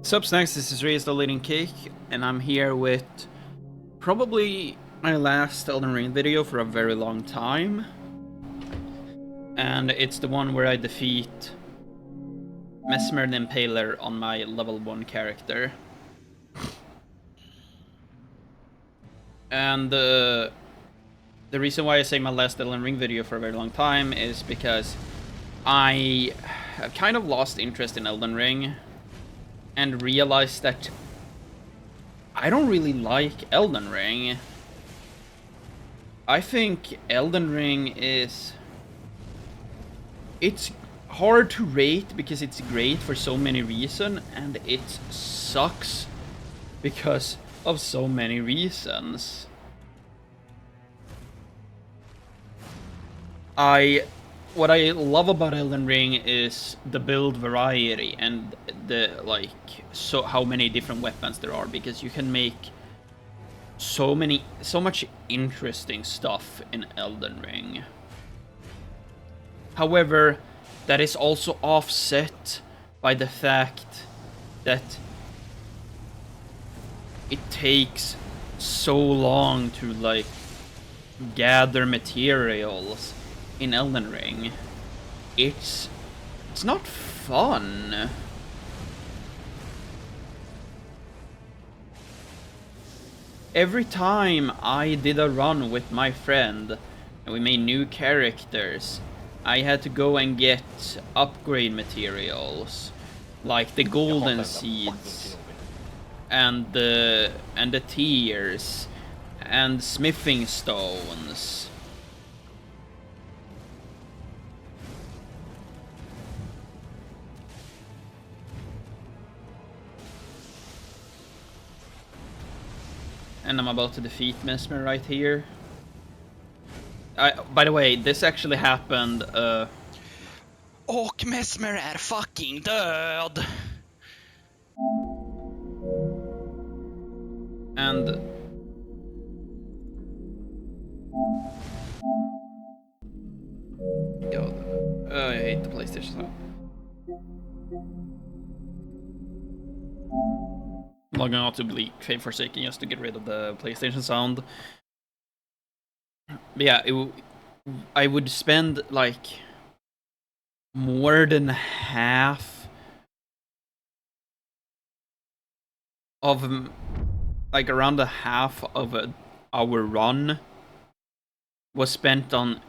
Sup snacks, this is Reyes the Leading Cake, and I'm here with probably my last Elden Ring video for a very long time. And it's the one where I defeat Messmer the Impaler on my level 1 character. And the reason why I say my last Elden Ring video for a very long time is because I have kind of lost interest in Elden Ring and realized that I don't really like Elden Ring. I think Elden Ring is... It's hard to rate because it's great for so many reasons, and it sucks because of so many reasons. What I love about Elden Ring is the build variety and the how many different weapons there are, because you can make so much interesting stuff in Elden Ring. However, that is also offset by the fact that it takes so long to gather materials in Elden Ring. It's not fun. Every time I did a run with my friend and we made new characters, I had to go and get upgrade materials like the golden seeds and the tears and smithing stones. And I'm about to defeat Messmer right here. By the way, this actually happened. Och Messmer är fucking död! And... God, I hate the PlayStation sound. Logging out to Bleak Fade Forsaken just to get rid of the PlayStation sound. But yeah, I would spend more than half of around a half of our run was spent on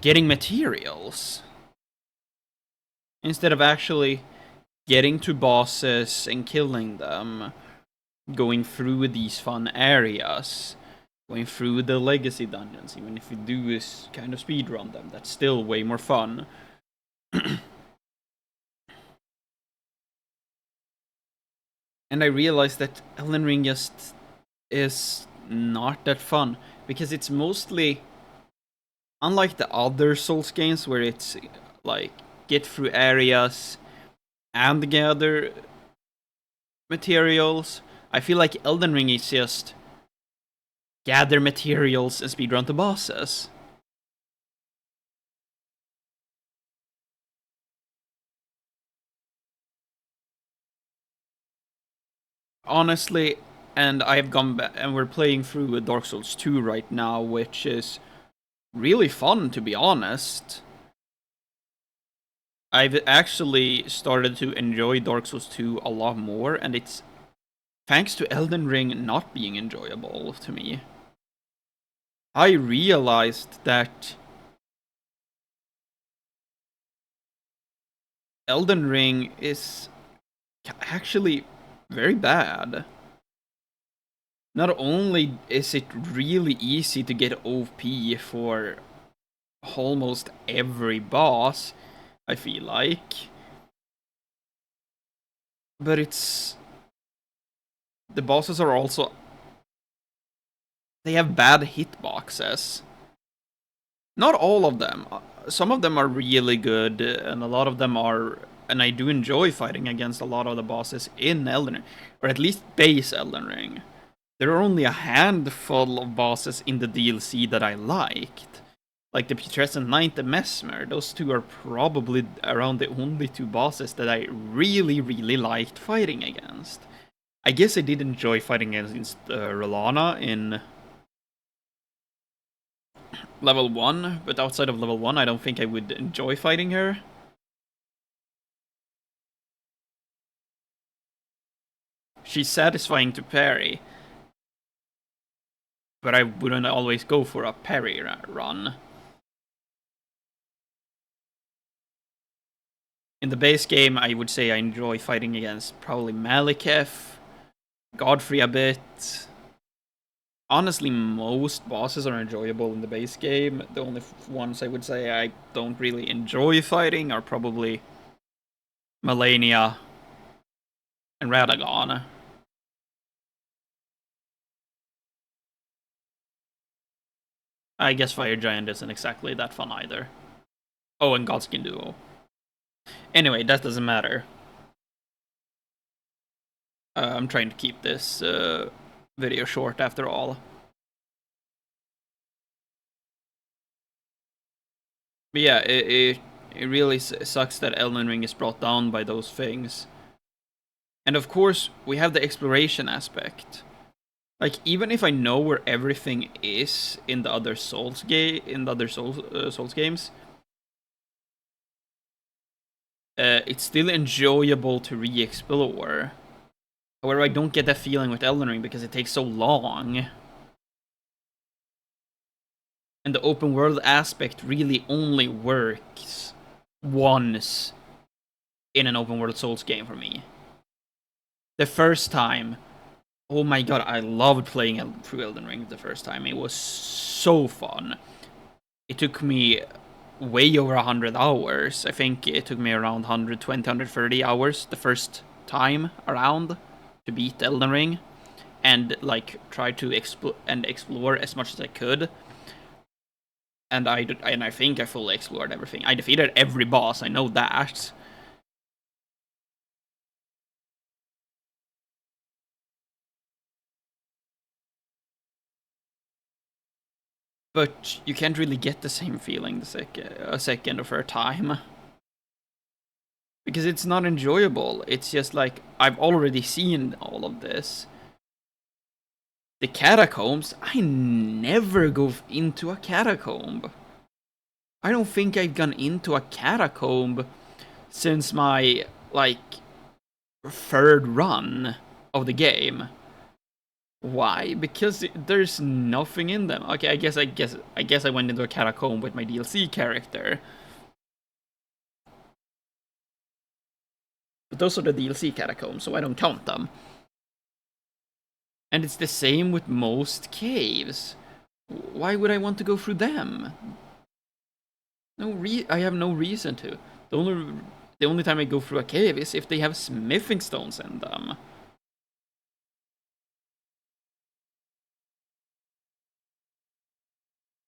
getting materials instead of actually getting to bosses and killing them, going through these fun areas, going through the legacy dungeons. Even if you do is kind of speedrun them, that's still way more fun. And I realized that Elden Ring just is not that fun, because it's mostly, unlike the other Souls games where it's get through areas and gather materials, I feel like Elden Ring is just gather materials and speedrun the bosses. Honestly, and I've gone back, and we're playing through Dark Souls 2 right now, which is really fun, to be honest. I've actually started to enjoy Dark Souls 2 a lot more, and it's thanks to Elden Ring not being enjoyable to me. I realized that Elden Ring is actually very bad. Not only is it really easy to get OP for almost every boss, I feel like, but the bosses are also, they have bad hitboxes. Not all of them. Some of them are really good, and a lot of them are, and I do enjoy fighting against a lot of the bosses in Elden Ring, or at least base Elden Ring. There are only a handful of bosses in the DLC that I liked. Like the Putrescent Knight and Messmer, those two are probably around the only two bosses that I really, really liked fighting against. I guess I did enjoy fighting against Rolana in level 1, but outside of level 1, I don't think I would enjoy fighting her. She's satisfying to parry, but I wouldn't always go for a parry run. In the base game, I would say I enjoy fighting against probably Maliketh, Godfrey a bit. Honestly, most bosses are enjoyable in the base game. The only ones I would say I don't really enjoy fighting are probably Malenia and Radagon. I guess Fire Giant isn't exactly that fun either. Oh, and Godskin Duo. Anyway, that doesn't matter. I'm trying to keep this video short after all. But yeah, it really sucks that Elden Ring is brought down by those things. And of course, we have the exploration aspect. Like, even if I know where everything is in the other Souls Souls games, it's still enjoyable to re-explore. However, I don't get that feeling with Elden Ring because it takes so long. And the open world aspect really only works once in an open world Souls game for me. The first time, oh my god, I loved playing through Elden Ring the first time. It was so fun. It took me way over 100 hours. I think it took me around 120, 130 hours the first time around to beat Elden Ring. And like try to explore as much as I could. And I think I fully explored everything. I defeated every boss, I know that. But you can't really get the same feeling a second or third time. Because it's not enjoyable. It's just like, I've already seen all of this. The catacombs, I never go into a catacomb. I don't think I've gone into a catacomb since my, like, third run of the game. Why? Because there's nothing in them. Okay, I guess I went into a catacomb with my DLC character. But those are the DLC catacombs, so I don't count them. And it's the same with most caves. Why would I want to go through them? I have no reason to. The only time I go through a cave is if they have smithing stones in them.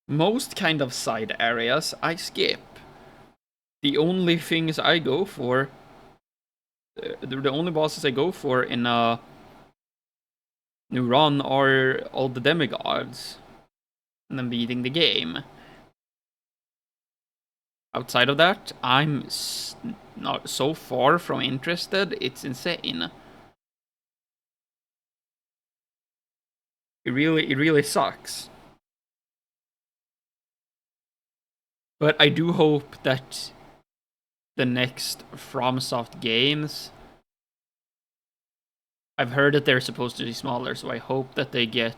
Most kind of side areas I skip. The only things I go for, the only bosses I go for in a new run are all the demigods, and then beating the game. Outside of that, I'm not so far from interested, it's insane. It really sucks. But I do hope that the next FromSoft games, I've heard that they're supposed to be smaller, so I hope that they get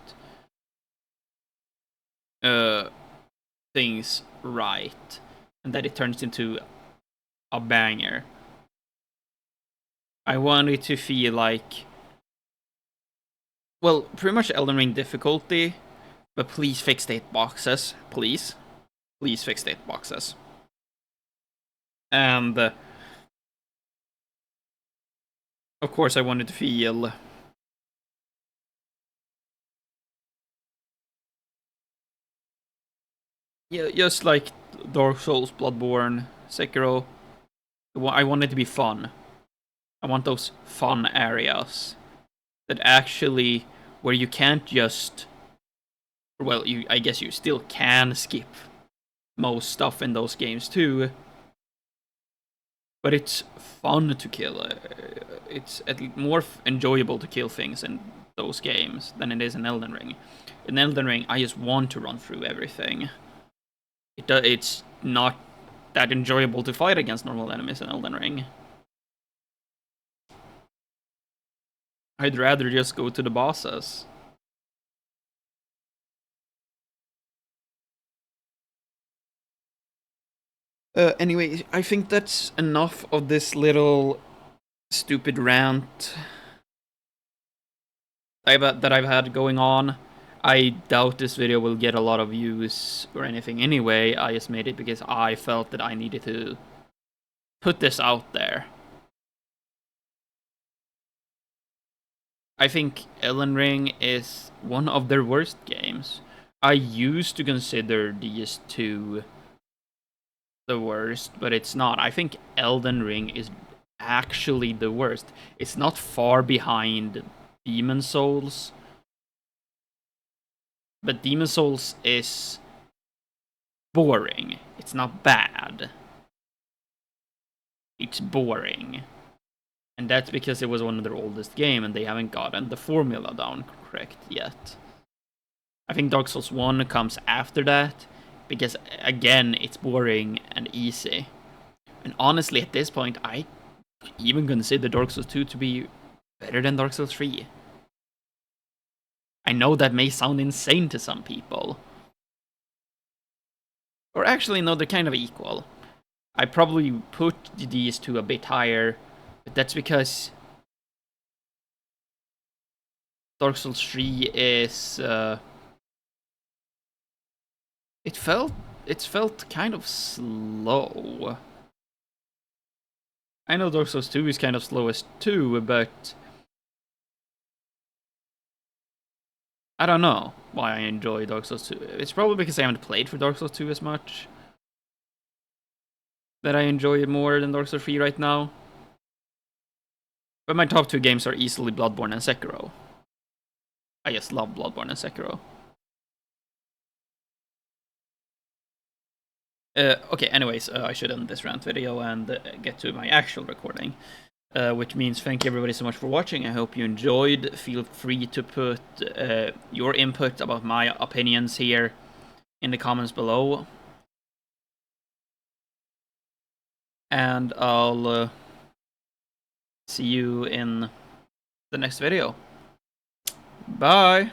things right, and that it turns into a banger. I want it to feel like, well, pretty much Elden Ring difficulty, but please fix the hitboxes, please. Please fix the hitboxes. And, of course, I want it to feel yeah, just like Dark Souls, Bloodborne, Sekiro. I want it to be fun. I want those fun areas that actually, where you can't just, well, I guess you still can skip most stuff in those games too. But it's fun to kill. It's more enjoyable to kill things in those games than it is in Elden Ring. In Elden Ring, I just want to run through everything. It's not that enjoyable to fight against normal enemies in Elden Ring. I'd rather just go to the bosses. Anyway, I think that's enough of this little stupid rant that I've had going on. I doubt this video will get a lot of views or anything anyway. I just made it because I felt that I needed to put this out there. I think Elden Ring is one of their worst games. I used to consider these two the worst, but it's not. I think Elden Ring is actually the worst. It's not far behind Demon Souls, but Demon Souls is boring. It's not bad. It's boring. And that's because it was one of their oldest games and they haven't gotten the formula down correct yet. I think Dark Souls 1 comes after that because, again, it's boring and easy. And honestly, at this point, I even consider Dark Souls 2 to be better than Dark Souls 3. I know that may sound insane to some people. Or actually, no, they're kind of equal. I probably put these two a bit higher, but that's because Dark Souls 3 is... It felt kind of slow. I know Dark Souls 2 is kind of slowest too, but I don't know why I enjoy Dark Souls 2. It's probably because I haven't played for Dark Souls 2 as much that I enjoy it more than Dark Souls 3 right now. But my top two games are easily Bloodborne and Sekiro. I just love Bloodborne and Sekiro. Okay, anyways, I should end this rant video and get to my actual recording. Which means thank you everybody so much for watching. I hope you enjoyed. Feel free to put your input about my opinions here in the comments below. And I'll see you in the next video. Bye!